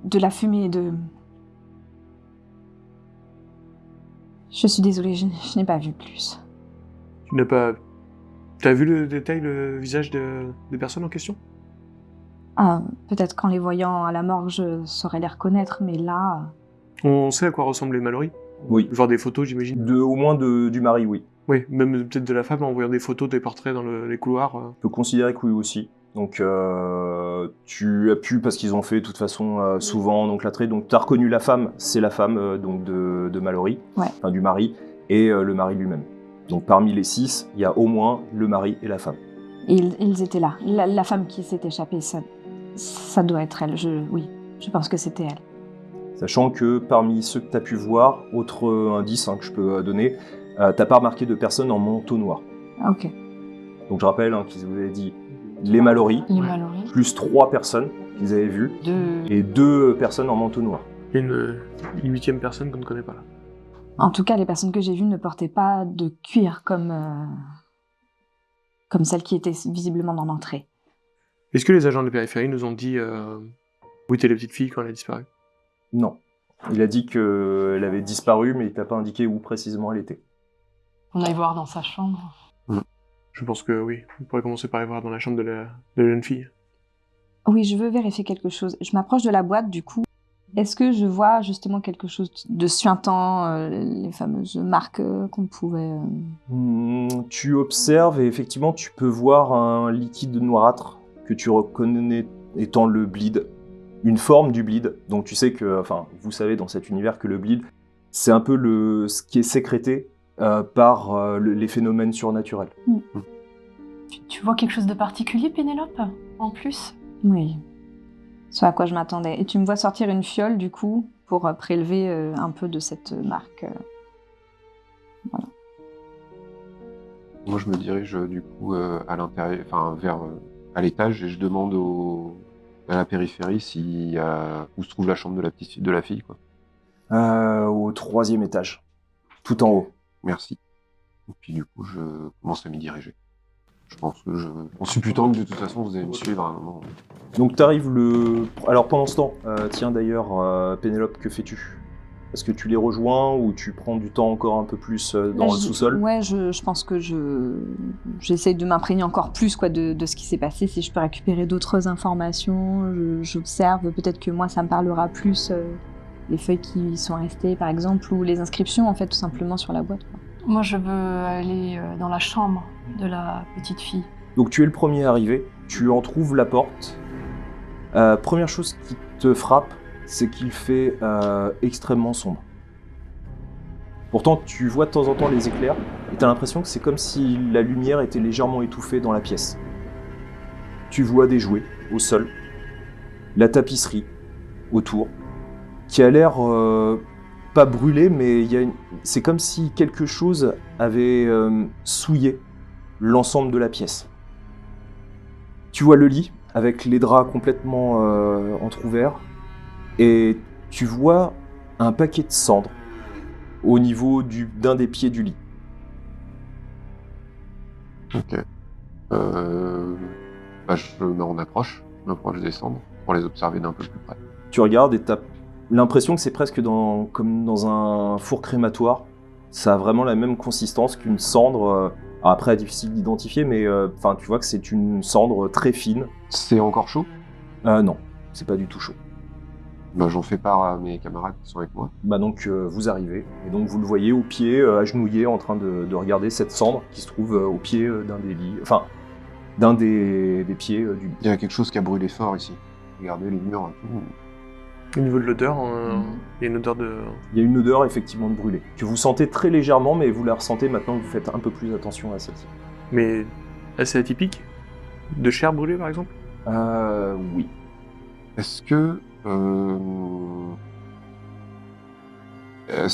de la fumée et de... Je suis désolée, je n'ai pas vu plus. Tu n'as pas... T'as vu le détail, le visage des personnes en question? Ah, peut-être qu'en les voyant à la morgue, je saurais les reconnaître, mais là... On sait à quoi ressemblait Mallory? Oui. Voir des photos, j'imagine. Au moins du mari, oui. Oui, même peut-être de la femme en voyant des photos, des portraits dans les couloirs. On peut considérer que oui aussi. Donc tu as pu, parce qu'ils ont fait de toute façon souvent donc l'attrait, donc tu as reconnu la femme, c'est la femme donc de Mallory, Ouais. Enfin du mari, et le mari lui-même. Donc parmi les 6, il y a au moins le mari et la femme. Et ils étaient là. La femme qui s'est échappée, ça doit être elle. Oui, je pense que c'était elle. Sachant que parmi ceux que tu as pu voir, autre indice que je peux donner, t'as pas remarqué de personnes en manteau noir. Ok. Donc je rappelle qu'ils vous avaient dit les Mallory, Les Mallory. plus 3 personnes qu'ils avaient vues, et 2 personnes en manteau noir. Il y a une 8e personne qu'on ne connaît pas là. En tout cas, les personnes que j'ai vues ne portaient pas de cuir comme celle qui était visiblement dans l'entrée. Est-ce que les agents de périphérie nous ont dit où était la petite fille quand elle a disparu? Non. Il a dit qu'elle avait disparu, mais il t'a pas indiqué où précisément elle était. On aille voir dans sa chambre. Je pense que oui. On pourrait commencer par aller voir dans la chambre de la jeune fille. Oui, je veux vérifier quelque chose. Je m'approche de la boîte, du coup. Est-ce que je vois justement quelque chose de suintant, les fameuses marques qu'on pouvait... Tu observes et effectivement tu peux voir un liquide noirâtre que tu reconnais étant le bleed, une forme du bleed. Donc tu sais que, enfin vous savez dans cet univers que le bleed c'est un peu ce qui est sécrété par les phénomènes surnaturels. Tu vois quelque chose de particulier, Pénélope, en plus? Oui. Ce à quoi je m'attendais. Et tu me vois sortir une fiole, du coup, pour prélever un peu de cette marque. Voilà. Moi, je me dirige du coup à l'intérieur, enfin à l'étage, et je demande à la périphérie où se trouve la chambre de la fille, quoi. Au 3e étage, tout en haut. Merci. Et puis du coup, je commence à m'y diriger. Je pense que en supputant que de toute façon vous allez me suivre à un moment. Donc t'arrives Alors pendant ce temps, tiens d'ailleurs, Pénélope, que fais-tu? Est-ce que tu les rejoins ou tu prends du temps encore un peu plus dans le sous-sol? Ouais, je pense que j'essaie de m'imprégner encore plus de ce qui s'est passé. Si je peux récupérer d'autres informations, j'observe. Peut-être que moi, ça me parlera plus les feuilles qui sont restées, par exemple, ou les inscriptions, en fait, tout simplement sur la boîte, quoi. Moi, je veux aller dans la chambre de la petite fille. Donc tu es le premier arrivé, tu en trouves la porte. Première chose qui te frappe, c'est qu'il fait extrêmement sombre. Pourtant, tu vois de temps en temps les éclairs, et tu as l'impression que c'est comme si la lumière était légèrement étouffée dans la pièce. Tu vois des jouets au sol, la tapisserie autour, qui a l'air pas brûlée, mais c'est comme si quelque chose avait souillé l'ensemble de la pièce. Tu vois le lit, avec les draps complètement entr'ouverts, et tu vois un paquet de cendres au niveau d'un des pieds du lit. Ok. Je m'approche des cendres pour les observer d'un peu plus près. Tu regardes et t'as l'impression que c'est presque comme dans un four crématoire. Ça a vraiment la même consistance qu'une cendre. Alors après, difficile d'identifier, mais tu vois que c'est une cendre très fine. C'est encore chaud? Non, c'est pas du tout chaud. J'en fais part à mes camarades qui sont avec moi. Donc vous arrivez, et donc vous le voyez au pied, agenouillé, en train de regarder cette cendre qui se trouve au pied d'un des lits, enfin, d'un des pieds du lit. Il y a quelque chose qui a brûlé fort ici. Regardez les murs et tout. Au niveau de l'odeur, il y a une odeur de... Il y a une odeur effectivement de brûlé, que vous sentez très légèrement, mais vous la ressentez maintenant que vous faites un peu plus attention à celle-ci. Mais assez atypique? De chair brûlée par exemple? Oui. Est-ce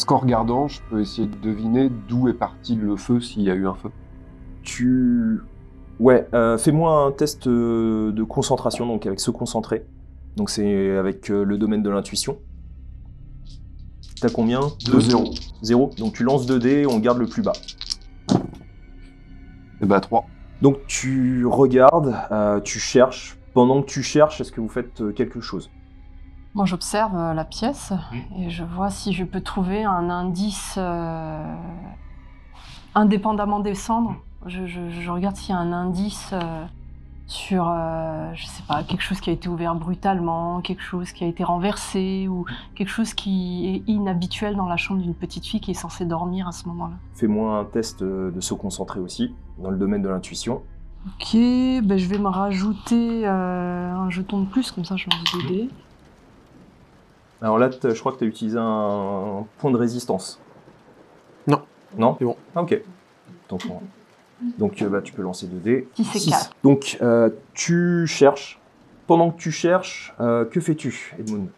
qu'en regardant, je peux essayer de deviner d'où est parti le feu, s'il y a eu un feu? Ouais, fais-moi un test de concentration, donc avec se concentrer. Donc c'est avec le domaine de l'intuition. T'as combien? 0. 0. Donc tu lances 2 dés, on garde le plus bas. Et 3. Donc tu regardes, tu cherches. Pendant que tu cherches, est-ce que vous faites quelque chose? Moi, j'observe la pièce et je vois si je peux trouver un indice indépendamment des cendres. Je regarde s'il y a un indice sur, je sais pas, quelque chose qui a été ouvert brutalement, quelque chose qui a été renversé ou quelque chose qui est inhabituel dans la chambre d'une petite fille qui est censée dormir à ce moment-là. Fais-moi un test de se concentrer aussi, dans le domaine de l'intuition. Ok, ben je vais me rajouter un jeton de plus, comme ça je lance 2 dés. Alors là, je crois que tu as utilisé un point de résistance. Non. Non? C'est bon. Ah, ok. Donc tu peux lancer 2 dés. 6 et 4. Donc tu cherches. Pendant que tu cherches, que fais-tu, Edmund?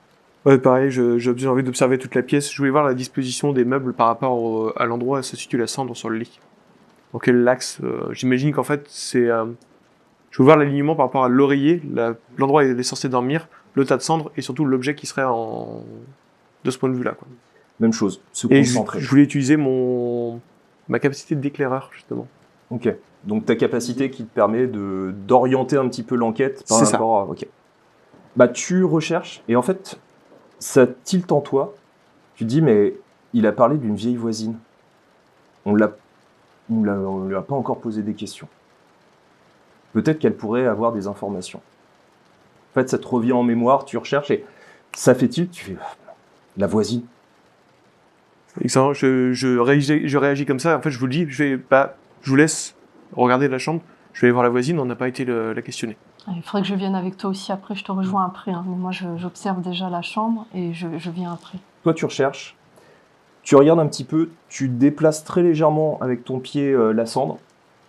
Ouais, pareil, j'ai envie d'observer toute la pièce. Je voulais voir la disposition des meubles par rapport à l'endroit où se situe la cendre sur le lit. Dans quel axe j'imagine qu'en fait, c'est... je veux voir l'alignement par rapport à l'oreiller, l'endroit où elle est censée dormir, le tas de cendres, et surtout l'objet qui serait de ce point de vue-là, quoi. Même chose, se Et concentrer. je voulais utiliser ma capacité d'éclaireur, justement. Ok. Donc ta capacité qui te permet d'orienter un petit peu l'enquête par C'est ça. rapport à... Ok. Bah tu recherches, et en fait, ça tilte en toi. Tu te dis, mais il a parlé d'une vieille voisine. On lui a pas encore posé des questions. Peut-être qu'elle pourrait avoir des informations. En fait, ça te revient en mémoire, tu recherches, et ça fait tilt, tu fais... La voisine. Excellent, je réagis comme ça. En fait, je vous le dis, je vous laisse regarder la chambre. Je vais aller voir la voisine, on n'a pas été la questionner. Il faudrait que je vienne avec toi aussi après, je te rejoins après. Hein. Mais moi, j'observe déjà la chambre et je viens après. Toi, tu recherches, tu regardes un petit peu, tu déplaces très légèrement avec ton pied la cendre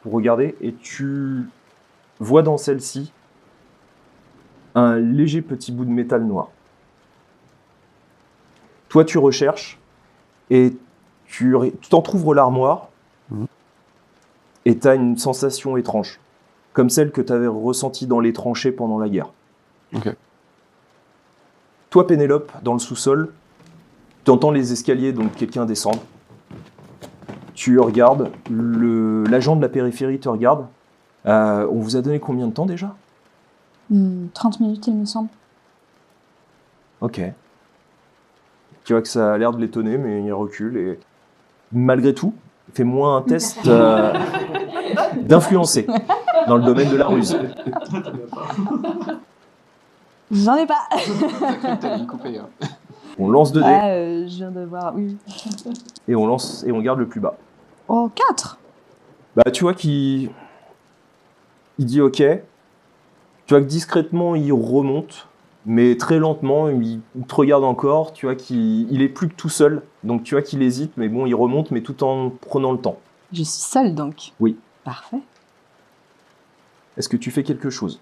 pour regarder, et tu vois dans celle-ci un léger petit bout de métal noir. Toi, tu recherches et tu t'entrouvres l'armoire et tu as une sensation étrange, comme celle que tu avais ressentie dans les tranchées pendant la guerre. Ok. Toi, Pénélope, dans le sous-sol, tu entends les escaliers, donc quelqu'un descendre. Tu regardes, l'agent de la périphérie te regarde. On vous a donné combien de temps déjà ? 30 minutes, il me semble. Ok. Tu vois que ça a l'air de l'étonner, mais il recule et malgré tout, fais-moi un test d'influencer dans le domaine de la ruse. J'en ai pas. On lance 2 dés Je viens de voir, oui. et on garde le plus bas. Oh, 4. Bah tu vois qu'il dit ok. Tu vois que discrètement il remonte, mais très lentement, il te regarde encore. Tu vois qu'il est plus que tout seul, donc tu vois qu'il hésite, mais bon, il remonte, mais tout en prenant le temps. Je suis seule, donc. Oui. Parfait. Est-ce que tu fais quelque chose ?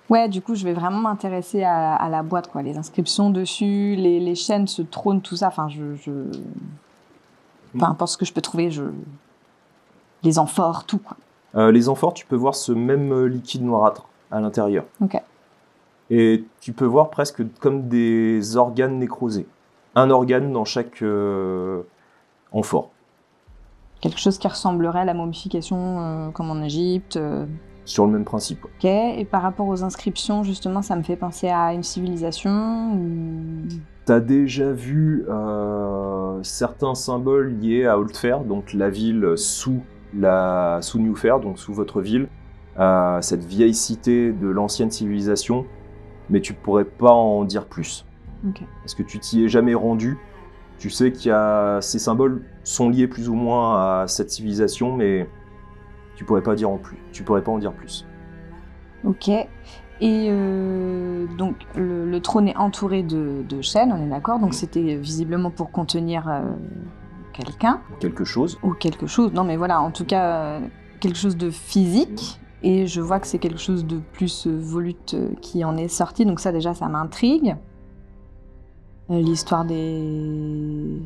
Ouais, du coup, je vais vraiment m'intéresser à la boîte, quoi. Les inscriptions dessus, les chaînes, ce trône, tout ça. Enfin, peu importe ce que je peux trouver, les amphores, tout, quoi. Les amphores, tu peux voir ce même liquide noirâtre à l'intérieur. Ok. Et tu peux voir presque comme des organes nécrosés. Un organe dans chaque amphore. Quelque chose qui ressemblerait à la momification, comme en Égypte. Sur le même principe. Ok. Et par rapport aux inscriptions, justement, ça me fait penser à une civilisation ou... T'as déjà vu certains symboles liés à Oldfair, donc la ville sous Newfair, donc sous votre ville, cette vieille cité de l'ancienne civilisation, mais tu pourrais pas en dire plus. Ok. Parce que tu t'y es jamais rendu. Tu sais ces symboles sont liés plus ou moins à cette civilisation, mais tu pourrais pas en dire plus. Ok. Et donc le trône est entouré de chaînes, on est d'accord. Donc c'était visiblement pour contenir quelqu'un. Quelque chose. Ou quelque chose. Non mais voilà, en tout cas quelque chose de physique. Et je vois que c'est quelque chose de plus volute qui en est sorti. Donc ça déjà, ça m'intrigue. L'histoire des...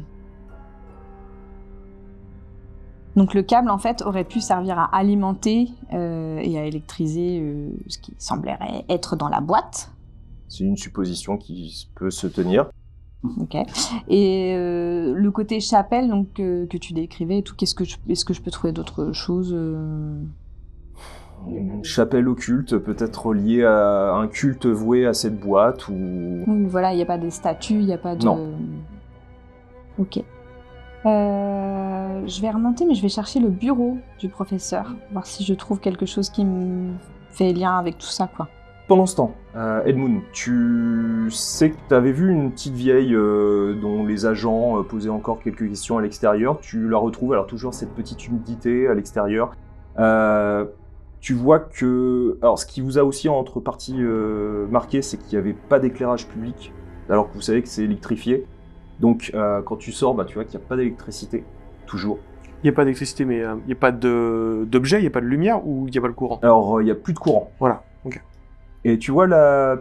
Donc le câble, en fait, aurait pu servir à alimenter et à électriser ce qui semblerait être dans la boîte. C'est une supposition qui peut se tenir. Ok. Et le côté chapelle, donc que tu décrivais, et tout, est-ce que je peux trouver d'autres choses Une chapelle occulte, peut-être liée à un culte voué à cette boîte, ou... Oui, voilà, il n'y a pas des statues, il n'y a pas de... Non. Ok. Je vais remonter, mais je vais chercher le bureau du professeur, voir si je trouve quelque chose qui me fait lien avec tout ça, quoi. Pendant ce temps, Edmund, tu sais que tu avais vu une petite vieille dont les agents posaient encore quelques questions à l'extérieur. Tu la retrouves, alors toujours cette petite humidité à l'extérieur. Tu vois que... Alors, ce qui vous a aussi entre parties marqué, c'est qu'il n'y avait pas d'éclairage public, alors que vous savez que c'est électrifié. Donc, quand tu sors, tu vois qu'il n'y a pas d'électricité, toujours. Il n'y a pas d'électricité, mais il n'y a pas d'objet, il n'y a pas de lumière ou il n'y a pas le courant? Alors, il n'y a plus de courant. Voilà, ok. Et tu vois la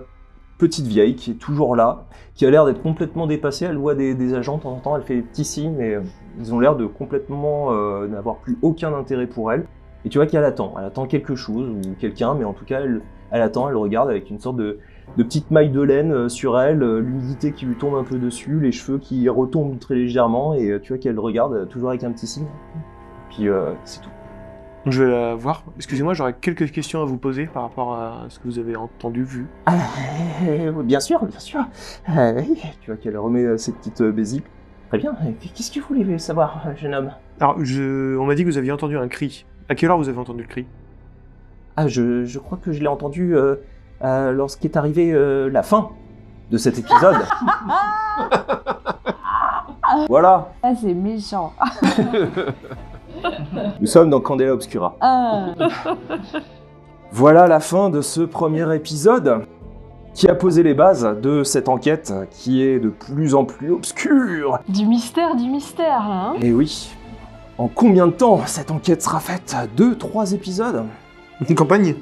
petite vieille qui est toujours là, qui a l'air d'être complètement dépassée. Elle voit des agents de temps en temps, elle fait des petits signes, mais ils ont l'air de complètement n'avoir plus aucun intérêt pour elle. Et tu vois qu'elle attend. Elle attend quelque chose ou quelqu'un, mais en tout cas, elle attend, elle regarde avec une sorte de petite maille de laine sur elle, l'humidité qui lui tombe un peu dessus, les cheveux qui retombent très légèrement, et tu vois qu'elle regarde toujours avec un petit signe. Puis c'est tout. Je vais la voir. Excusez-moi, j'aurais quelques questions à vous poser par rapport à ce que vous avez entendu, vu. Bien sûr, bien sûr. Oui. Tu vois qu'elle remet ses petites besicles. Très bien. Qu'est-ce que vous voulez savoir, jeune homme? Alors, on m'a dit que vous aviez entendu un cri. À quelle heure vous avez entendu le cri? Ah, je crois que je l'ai entendu lorsqu'est arrivée la fin de cet épisode. Voilà. Ah, c'est méchant. Nous sommes dans Candela Obscura. Ah. Voilà la fin de ce premier épisode qui a posé les bases de cette enquête qui est de plus en plus obscure. Du mystère, là. Hein. Et oui. En combien de temps cette enquête sera faite? 2-3 épisodes? Une campagne?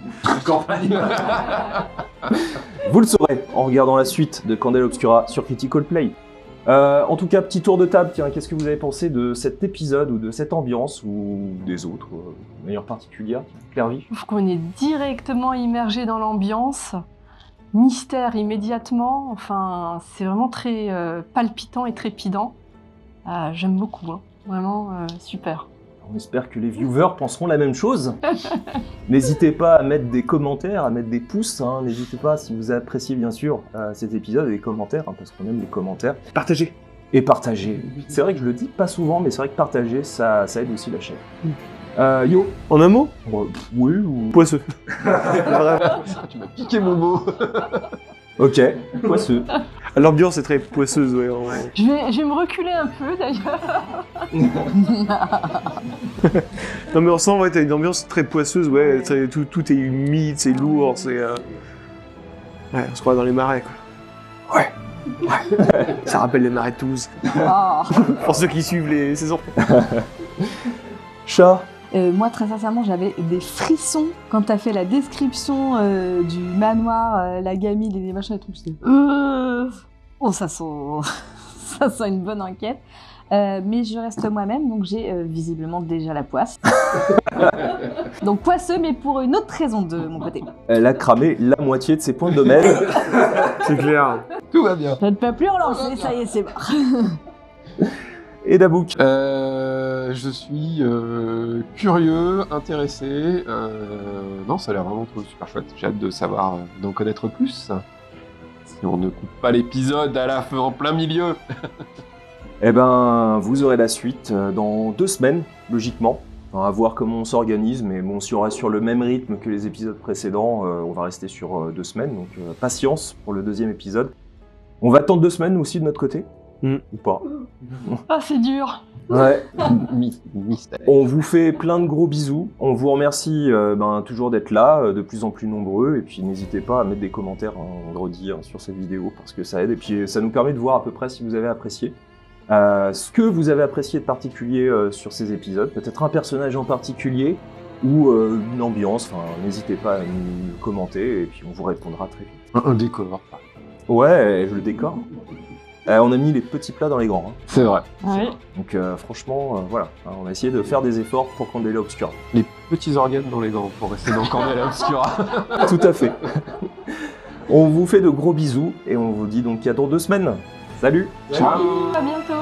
Vous le saurez en regardant la suite de Candela Obscura sur Critical Play. En tout cas, petit tour de table, tiens, qu'est-ce que vous avez pensé de cet épisode ou de cette ambiance ou des autres, de manière particulière? Clairvy? Je trouve qu'on est directement immergé dans l'ambiance. Mystère immédiatement. Enfin, c'est vraiment très palpitant et trépidant. J'aime beaucoup, hein. Vraiment super. On espère que les viewers penseront la même chose. N'hésitez pas à mettre des commentaires, à mettre des pouces. Hein. N'hésitez pas, si vous appréciez bien sûr cet épisode, les commentaires, parce qu'on aime les commentaires. Partagez. Et partagez. C'est vrai que je le dis pas souvent, mais c'est vrai que partager, ça aide aussi la chaîne. Yo. En un mot? Oui ou... Poisseux. Tu m'as piqué mon mot. Ok, poisseux. L'ambiance est très poisseuse, ouais. En vrai. Je vais me reculer un peu d'ailleurs. Non mais on sent, ouais, t'as une ambiance très poisseuse, ouais. Tout est humide, c'est lourd, c'est... Ouais, on se croit dans les marais, quoi. Ouais. Ça rappelle les marais de Toulouse. Oh. Pour ceux qui suivent les saisons. Chat. Moi, très sincèrement, j'avais des frissons quand t'as fait la description du manoir, la gamine et les machins et tout. J'étais... Oh, ça sent une bonne enquête. Mais je reste moi-même, donc j'ai visiblement déjà la poisse. Donc poisseux, mais pour une autre raison de mon côté. Elle a cramé la moitié de ses points de domaine. C'est clair. Tout va bien. Je ne peux plus relancer, ça y est, c'est mort. Et Dabouk. Je suis curieux, intéressé. Non, ça a l'air vraiment super chouette. J'ai hâte de savoir, d'en connaître plus. Si on ne coupe pas l'épisode à la fin, en plein milieu. Eh ben, vous aurez la suite dans 2 semaines, logiquement. Enfin, à voir comment on s'organise, mais bon, si on reste sur le même rythme que les épisodes précédents, on va rester sur 2 semaines, donc patience pour le 2e épisode. On va attendre 2 semaines aussi de notre côté, ou pas? Ah, c'est dur. Ouais. Mystère. On vous fait plein de gros bisous. On vous remercie toujours d'être là, de plus en plus nombreux. Et puis n'hésitez pas à mettre des commentaires, on le redit, sur cette vidéo, parce que ça aide. Et puis ça nous permet de voir à peu près si vous avez apprécié. Ce que vous avez apprécié de particulier sur ces épisodes. Peut-être un personnage en particulier ou une ambiance. Enfin, n'hésitez pas à nous commenter et puis on vous répondra très vite. Un décor. Ouais, je le décore. On a mis les petits plats dans les grands. Hein. C'est vrai. Oui. Donc franchement, voilà, on a essayé de faire des efforts pour Candela Obscura. Les petits organes dans les gants pour rester dans Candela Obscura. Tout à fait. On vous fait de gros bisous et on vous dit donc à dans 2 semaines. Salut. Ciao. À bientôt.